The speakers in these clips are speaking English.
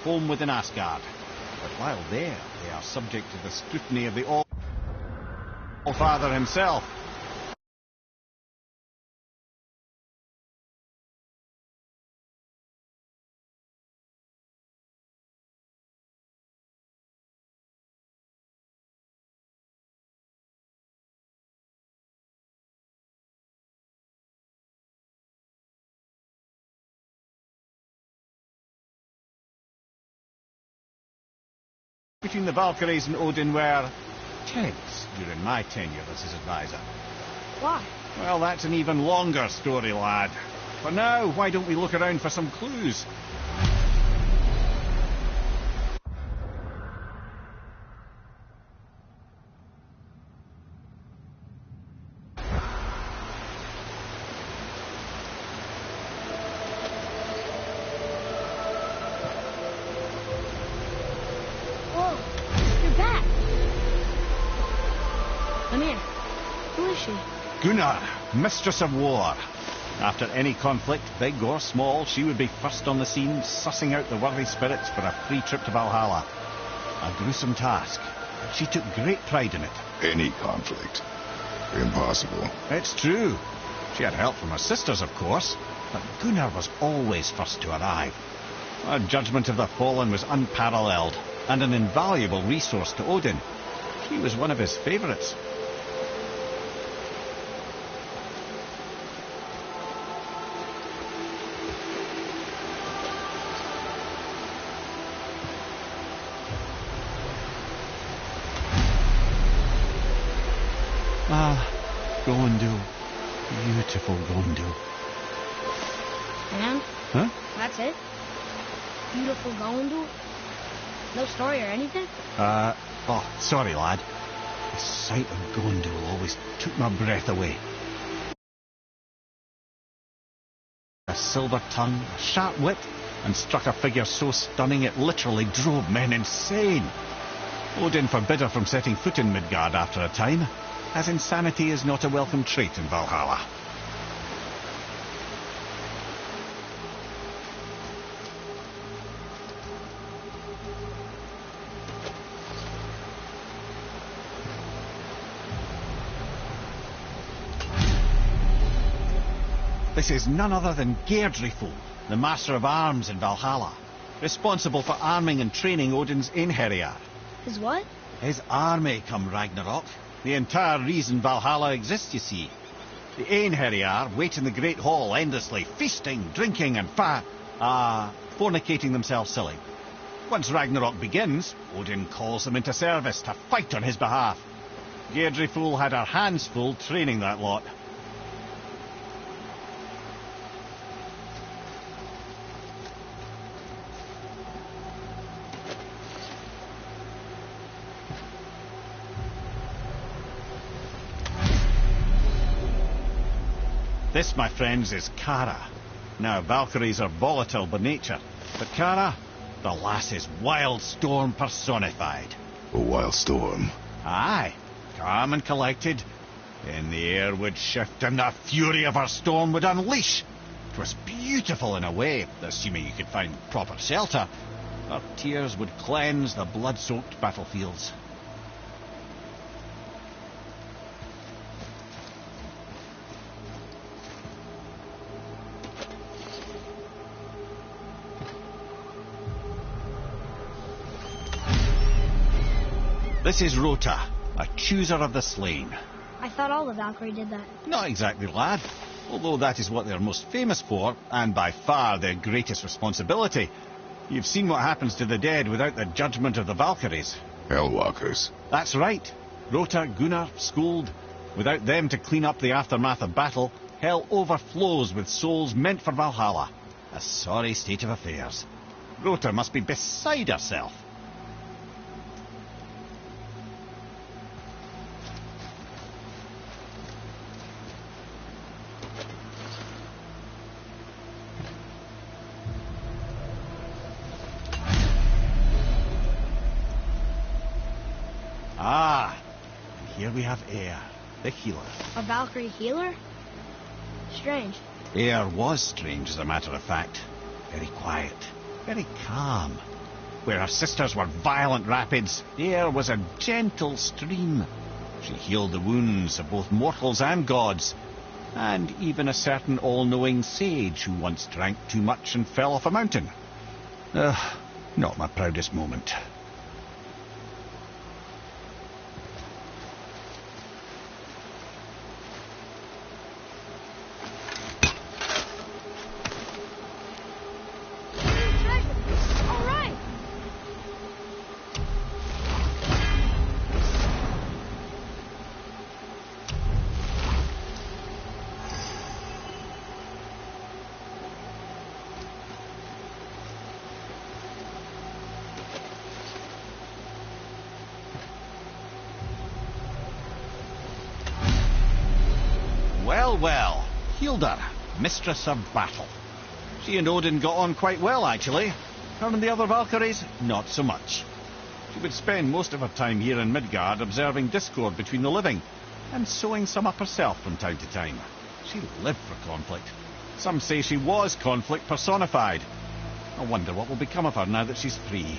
home within Asgard. But while there, they are subject to the scrutiny of the All-Father himself. Between the Valkyries and Odin were tense during my tenure as his advisor. Why? Well, that's an even longer story, lad. For now, why don't we look around for some clues? Gunnar, Mistress of War. After any conflict, big or small, she would be first on the scene, sussing out the worthy spirits for a free trip to Valhalla. A gruesome task. She took great pride in it. Any conflict. Impossible. It's true. She had help from her sisters, of course, but Gunnar was always first to arrive. Her judgment of the fallen was unparalleled, and an invaluable resource to Odin. She was one of his favourites. Gondul. Beautiful Gondul. And? Huh? That's it? Beautiful Gondul? No story or anything? Oh, sorry, lad. The sight of Gondul always took my breath away. A silver tongue, a sharp wit, and struck a figure so stunning it literally drove men insane. Odin forbid her from setting foot in Midgard after a time, as insanity is not a welcome trait in Valhalla. This is none other than Geirdriful, the Master of Arms in Valhalla, responsible for arming and training Odin's Einherjar. His what? His army come Ragnarok. The entire reason Valhalla exists, you see. The Einherjar wait in the Great Hall endlessly, feasting, drinking and fornicating themselves silly. Once Ragnarok begins, Odin calls them into service to fight on his behalf. Geirdriful had her hands full training that lot. This, my friends, is Kara. Now, Valkyries are volatile by nature, but Kara, the lass is wild storm personified. A wild storm? Aye, calm and collected. Then the air would shift and the fury of her storm would unleash. It was beautiful in a way, assuming you could find proper shelter. Her tears would cleanse the blood-soaked battlefields. This is Rota, a chooser of the slain. I thought all the Valkyrie did that. Not exactly, lad. Although that is what they're most famous for, and by far their greatest responsibility. You've seen what happens to the dead without the judgment of the Valkyries. Hellwalkers. That's right. Rota, Gunnar, Skuld. Without them to clean up the aftermath of battle, hell overflows with souls meant for Valhalla. A sorry state of affairs. Rota must be beside herself. Ah, and here we have Eir, the healer. A Valkyrie healer? Strange. Eir was strange, as a matter of fact. Very quiet, very calm. Where her sisters were violent rapids, there was a gentle stream. She healed the wounds of both mortals and gods, and even a certain all-knowing sage who once drank too much and fell off a mountain. Not my proudest moment. All right. Well, Hilda, mistress of battle. She and Odin got on quite well, actually. Her and the other Valkyries, not so much. She would spend most of her time here in Midgard observing discord between the living, and sewing some up herself from time to time. She lived for conflict. Some say she was conflict personified. I wonder what will become of her now that she's free.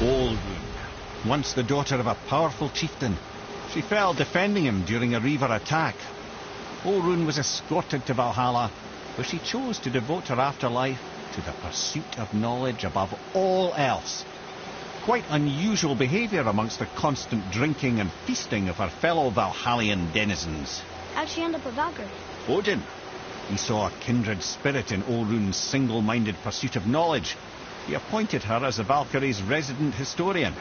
Olrun, once the daughter of a powerful chieftain. She fell defending him during a Reaver attack. Olrun was escorted to Valhalla, where she chose to devote her afterlife to the pursuit of knowledge above all else. Quite unusual behaviour amongst the constant drinking and feasting of her fellow Valhallian denizens. How'd she end up a Valkyrie? Odin. He saw a kindred spirit in Olrun's single-minded pursuit of knowledge. He appointed her as the Valkyrie's resident historian.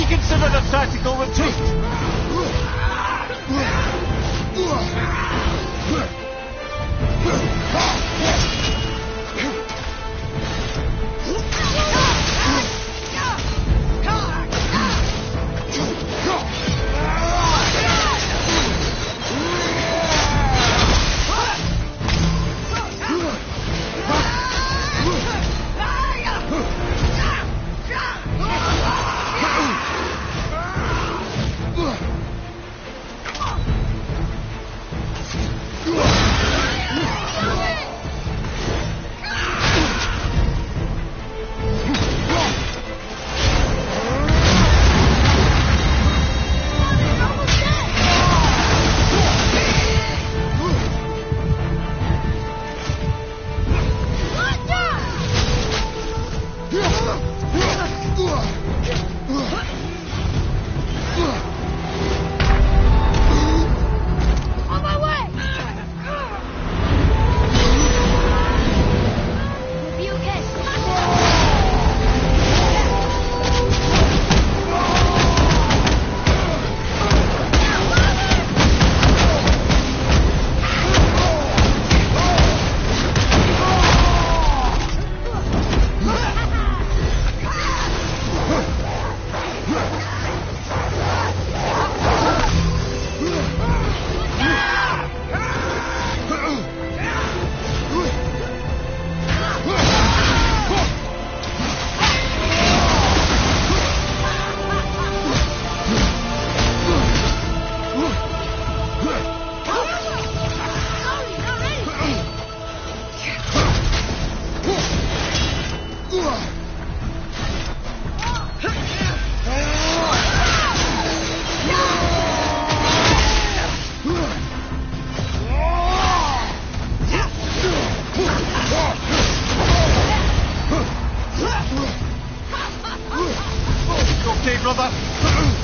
Considered a tactical retreat. Ugh! Okay, brother.